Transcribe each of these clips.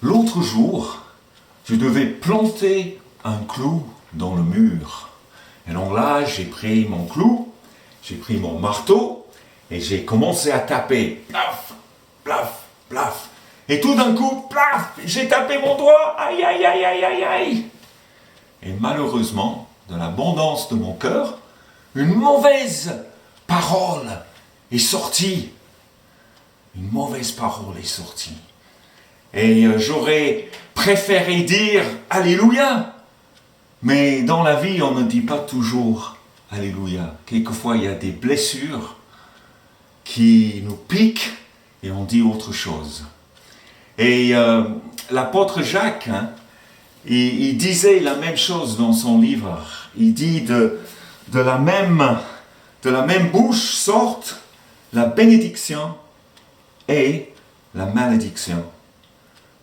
L'autre jour, je devais planter un clou dans le mur. Et donc là, j'ai pris mon clou, j'ai pris mon marteau et j'ai commencé à taper. Plaf, plaf, plaf. Et tout d'un coup, plaf, j'ai tapé mon doigt. Aïe, aïe, aïe, aïe, aïe, aïe. Et malheureusement, de l'abondance de mon cœur, une mauvaise parole est sortie. Une mauvaise parole est sortie. Et j'aurais préféré dire Alléluia. Mais dans la vie, on ne dit pas toujours Alléluia. Quelquefois, il y a des blessures qui nous piquent et on dit autre chose. Et l'apôtre Jacques, il disait la même chose dans son livre. Il dit de la même bouche sortent la bénédiction et la malédiction.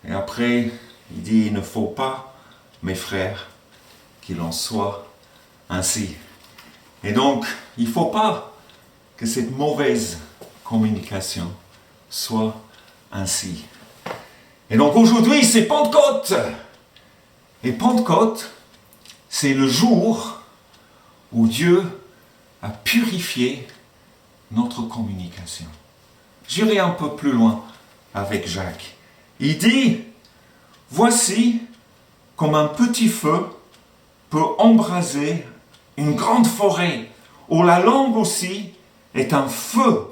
Et après, il dit, il ne faut pas, mes frères, qu'il en soit ainsi. Et donc, il ne faut pas que cette mauvaise communication soit ainsi. Et donc aujourd'hui, c'est Pentecôte. Et Pentecôte, c'est le jour où Dieu a purifié notre communication. J'irai un peu plus loin avec Jacques. Il dit, voici comme un petit feu peut embraser une grande forêt, où la langue aussi est un feu.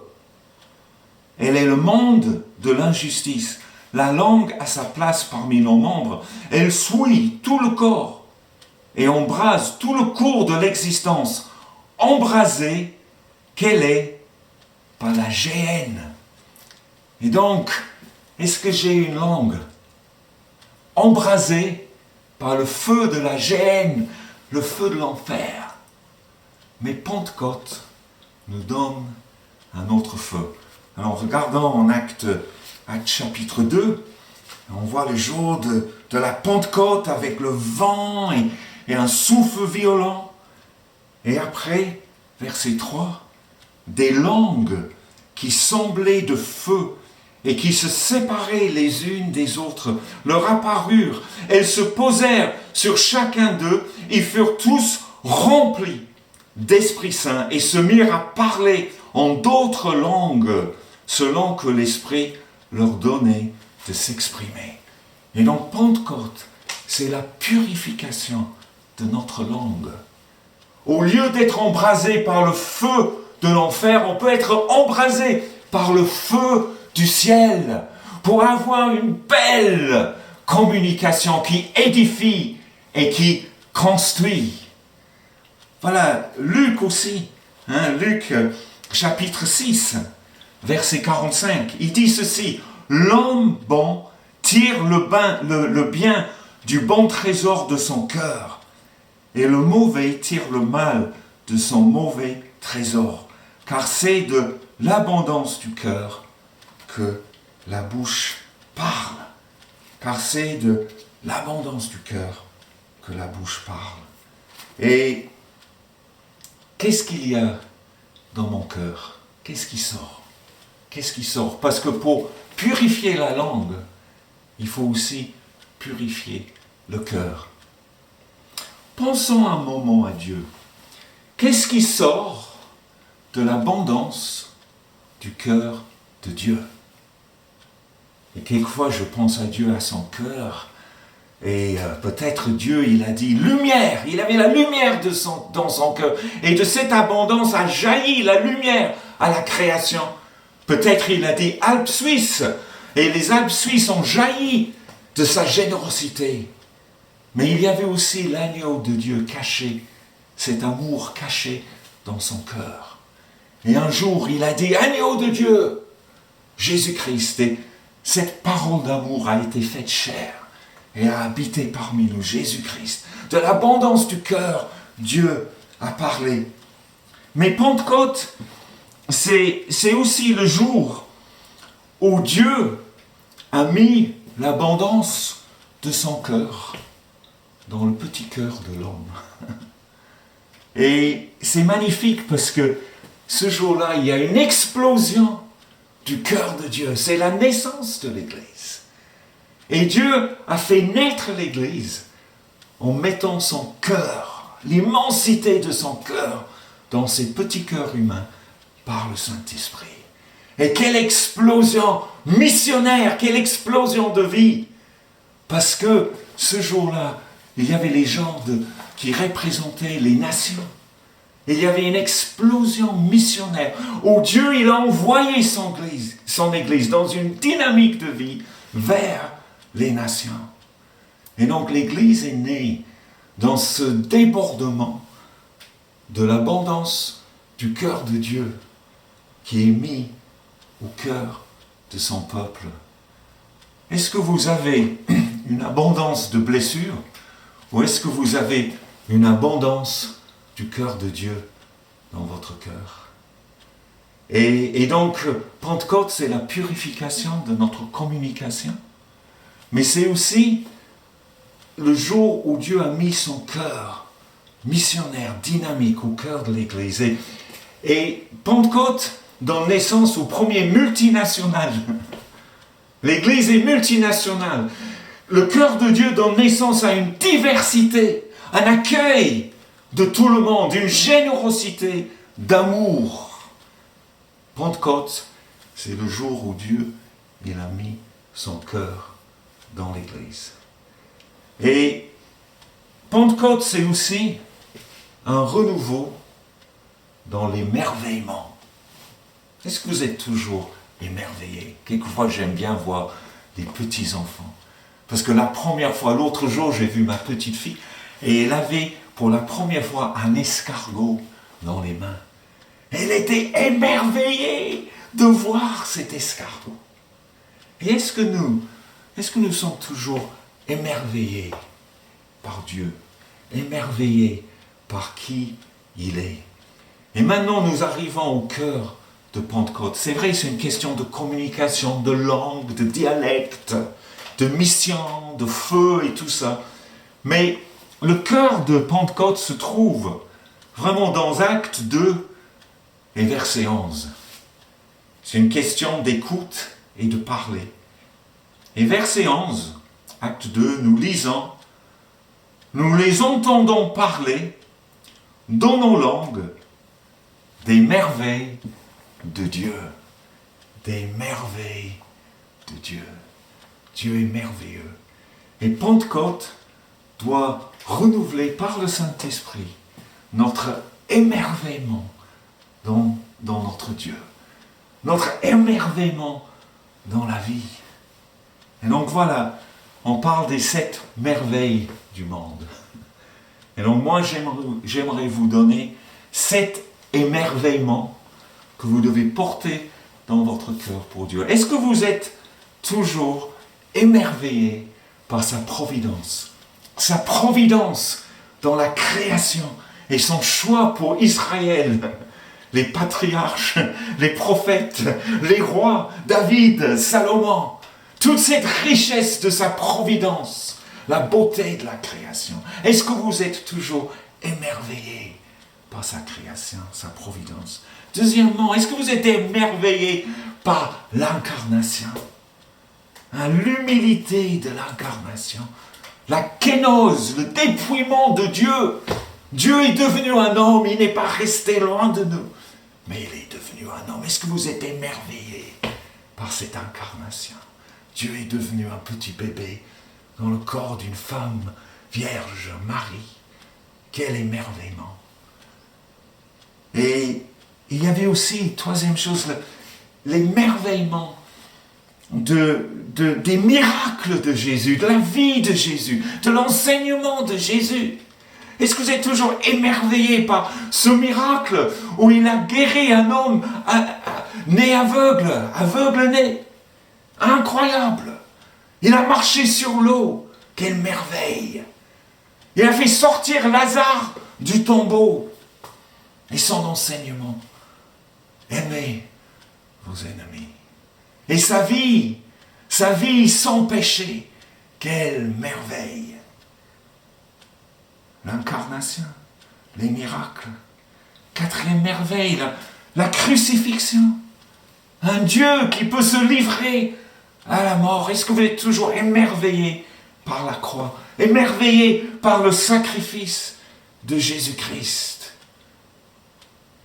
Elle est le monde de l'injustice. La langue a sa place parmi nos membres. Elle souille tout le corps et embrase tout le cours de l'existence. Embrasée, qu'elle est par la géhenne. Et donc, est-ce que j'ai une langue embrasée par le feu de la géhenne, le feu de l'enfer? Mais Pentecôte nous donne un autre feu. Alors regardons en Actes chapitre 2, on voit le jour de la Pentecôte avec le vent et un souffle violent. Et après, verset 3, des langues qui semblaient de feu et qui se séparaient les unes des autres, leur apparurent. Elles se posèrent sur chacun d'eux. Ils furent tous remplis d'Esprit Saint et se mirent à parler en d'autres langues, selon que l'Esprit leur donnait de s'exprimer. Et donc Pentecôte, c'est la purification de notre langue. Au lieu d'être embrasé par le feu de l'enfer, on peut être embrasé par le feu du ciel pour avoir une belle communication qui édifie et qui construit. Voilà, Luc aussi, Luc chapitre 6, verset 45, il dit ceci, « L'homme bon tire le bien du bon trésor de son cœur, et le mauvais tire le mal de son mauvais trésor, car c'est de l'abondance du cœur que la bouche parle. » Car c'est de l'abondance du cœur que la bouche parle. Et qu'est-ce qu'il y a dans mon cœur? Qu'est-ce qui sort? Qu'est-ce qui sort? Parce que pour purifier la langue, il faut aussi purifier le cœur. Pensons un moment à Dieu. Qu'est-ce qui sort de l'abondance du cœur de Dieu? Et quelquefois, je pense à Dieu, à son cœur, et peut-être Dieu, il a dit lumière, il avait la lumière dans son cœur, et de cette abondance a jailli la lumière à la création. Peut-être il a dit Alpes suisses, et les Alpes suisses ont jailli de sa générosité. Mais il y avait aussi l'agneau de Dieu caché, cet amour caché dans son cœur. Et un jour, il a dit agneau de Dieu, Jésus-Christ, et cette parole d'amour a été faite chair et a habité parmi nous, Jésus-Christ. De l'abondance du cœur, Dieu a parlé. Mais Pentecôte, c'est aussi le jour où Dieu a mis l'abondance de son cœur dans le petit cœur de l'homme. Et c'est magnifique parce que ce jour-là, il y a une explosion du cœur de Dieu. C'est la naissance de l'Église. Et Dieu a fait naître l'Église en mettant son cœur, l'immensité de son cœur, dans ces petits cœurs humains par le Saint-Esprit. Et quelle explosion missionnaire, quelle explosion de vie! Parce que ce jour-là, il y avait les gens qui représentaient les nations. Il y avait une explosion missionnaire où Dieu il a envoyé son Église dans une dynamique de vie vers les nations. Et donc l'Église est née dans ce débordement de l'abondance du cœur de Dieu qui est mis au cœur de son peuple. Est-ce que vous avez une abondance de blessures ou est-ce que vous avez une abondance du cœur de Dieu dans votre cœur? Et donc, Pentecôte, c'est la purification de notre communication, mais c'est aussi le jour où Dieu a mis son cœur missionnaire, dynamique au cœur de l'Église. Et Pentecôte donne naissance au premier multinational. L'Église est multinationale. Le cœur de Dieu donne naissance à une diversité, un accueil de tout le monde, une générosité d'amour. Pentecôte, c'est le jour où Dieu il a mis son cœur dans l'Église. Et Pentecôte, c'est aussi un renouveau dans l'émerveillement. Est-ce que vous êtes toujours émerveillés? Quelquefois, j'aime bien voir les petits-enfants. Parce que la première fois, l'autre jour, j'ai vu ma petite fille et elle avait pour la première fois un escargot dans les mains. Elle était émerveillée de voir cet escargot. Et est-ce que nous sommes toujours émerveillés par Dieu, émerveillés par qui il est? Et maintenant, nous arrivons au cœur de Pentecôte. C'est vrai, c'est une question de communication, de langue, de dialecte, de mission, de feu et tout ça. Mais le cœur de Pentecôte se trouve vraiment dans Actes 2 et verset 11. C'est une question d'écoute et de parler. Et verset 11, Acte 2, nous lisons, nous les entendons parler dans nos langues des merveilles de Dieu. Des merveilles de Dieu. Dieu est merveilleux. Et Pentecôte doit renouveler par le Saint-Esprit notre émerveillement dans notre Dieu. Notre émerveillement dans la vie. Et donc voilà, on parle des 7 merveilles du monde. Et donc moi j'aimerais vous donner 7 émerveillements que vous devez porter dans votre cœur pour Dieu. Est-ce que vous êtes toujours émerveillé par sa providence? Sa providence dans la création et son choix pour Israël. Les patriarches, les prophètes, les rois, David, Salomon. Toute cette richesse de sa providence, la beauté de la création. Est-ce que vous êtes toujours émerveillé par sa création, sa providence? Deuxièmement, est-ce que vous êtes émerveillé par l'incarnation? L'humilité de l'incarnation, la kénose, le dépouillement de Dieu. Dieu est devenu un homme, il n'est pas resté loin de nous, mais il est devenu un homme. Est-ce que vous êtes émerveillé par cette incarnation? Dieu est devenu un petit bébé dans le corps d'une femme vierge, Marie. Quel émerveillement! Et il y avait aussi, troisième chose, l'émerveillement des miracles de Jésus, de la vie de Jésus, de l'enseignement de Jésus. Est-ce que vous êtes toujours émerveillé par ce miracle où il a guéri un homme né aveugle né? Incroyable! Il a marché sur l'eau. Quelle merveille! Il a fait sortir Lazare du tombeau. Et son enseignement, aimez vos ennemis. Et sa vie sans péché, quelle merveille! L'incarnation, les miracles. Quatrième merveille, la crucifixion. Un Dieu qui peut se livrer à la mort? Est-ce que vous êtes toujours émerveillé par la croix, émerveillé par le sacrifice de Jésus-Christ?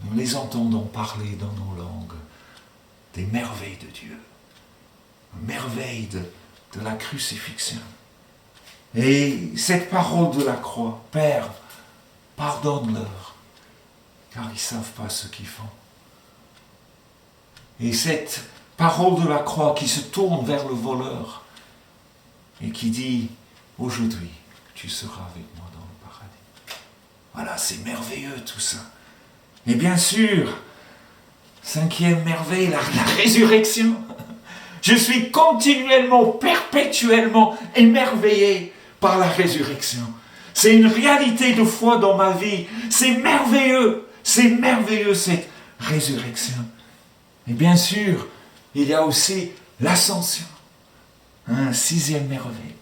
Nous les entendons parler dans nos langues des merveilles de Dieu, merveilles de la crucifixion. Et cette parole de la croix, Père, pardonne-leur, car ils ne savent pas ce qu'ils font. Et cette parole de la croix qui se tourne vers le voleur et qui dit, aujourd'hui, tu seras avec moi dans le paradis. Voilà, c'est merveilleux tout ça. Et bien sûr, cinquième merveille, la résurrection. Je suis continuellement, perpétuellement émerveillé par la résurrection. C'est une réalité de foi dans ma vie. C'est merveilleux cette résurrection. Et bien sûr, il y a aussi l'ascension. Sixième merveille.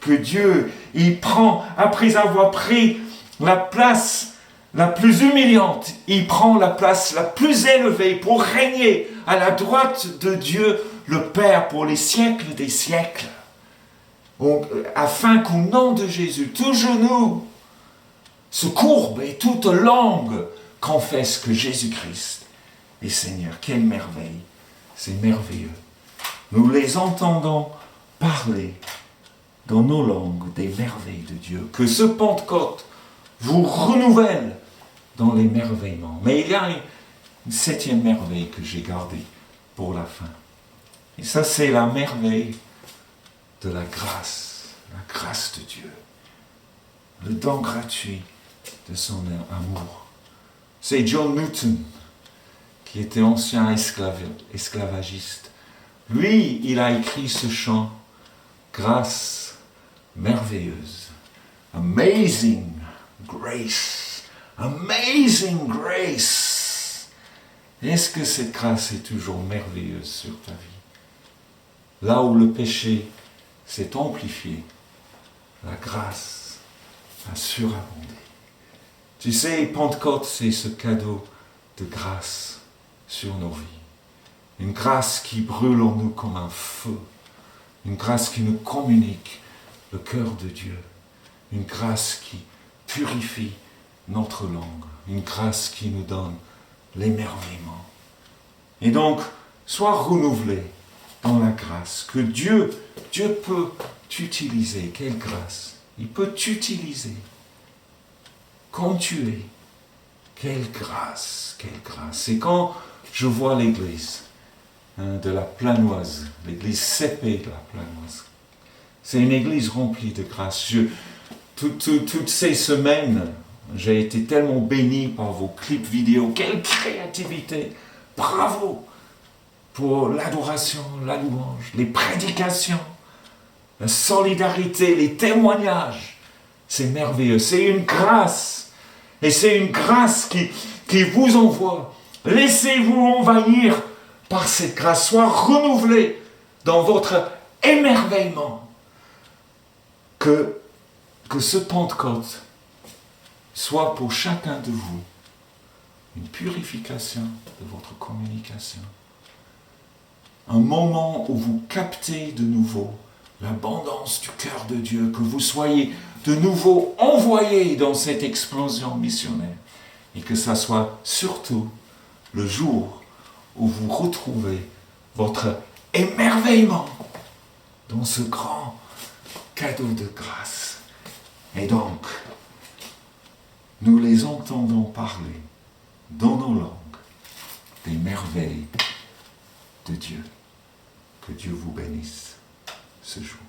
Que Dieu, il prend, après avoir pris la place la plus humiliante, il prend la place la plus élevée pour régner à la droite de Dieu, le Père, pour les siècles des siècles. Afin qu'au nom de Jésus, tout genou se courbe et toute langue confesse que Jésus-Christ est Seigneur. Quelle merveille! C'est merveilleux. Nous les entendons parler dans nos langues des merveilles de Dieu. Que ce Pentecôte vous renouvelle dans l'émerveillement. Mais il y a une septième merveille que j'ai gardée pour la fin. Et ça, c'est la merveille de la grâce de Dieu. Le don gratuit de son amour. C'est John Newton, qui était ancien esclavagiste. Lui, il a écrit ce chant, grâce merveilleuse. Amazing grace. Amazing grace. Est-ce que cette grâce est toujours merveilleuse sur ta vie? Là où le péché s'est amplifié, la grâce a surabondé. Tu sais, Pentecôte, c'est ce cadeau de grâce sur nos vies. Une grâce qui brûle en nous comme un feu. Une grâce qui nous communique le cœur de Dieu. Une grâce qui purifie notre langue. Une grâce qui nous donne l'émerveillement. Et donc, sois renouvelé dans la grâce. Que Dieu peut t'utiliser. Quelle grâce! Il peut t'utiliser comme tu es. Quelle grâce, quelle grâce. Et quand je vois l'église de la Planoise, l'église CP de la Planoise, c'est une église remplie de grâce. Toutes ces semaines, j'ai été tellement béni par vos clips vidéo. Quelle créativité! Bravo pour l'adoration, la louange, les prédications, la solidarité, les témoignages. C'est merveilleux. C'est une grâce. Et c'est une grâce qui vous envoie. Laissez-vous envahir par cette grâce. Sois renouvelé dans votre émerveillement. Que ce Pentecôte soit pour chacun de vous une purification de votre communication. Un moment où vous captez de nouveau l'abondance du cœur de Dieu, que vous soyez de nouveau envoyés dans cette explosion missionnaire et que ça soit surtout le jour où vous retrouvez votre émerveillement dans ce grand cadeau de grâce. Et donc, nous les entendons parler dans nos langues des merveilles de Dieu. Que Dieu vous bénisse ce jour.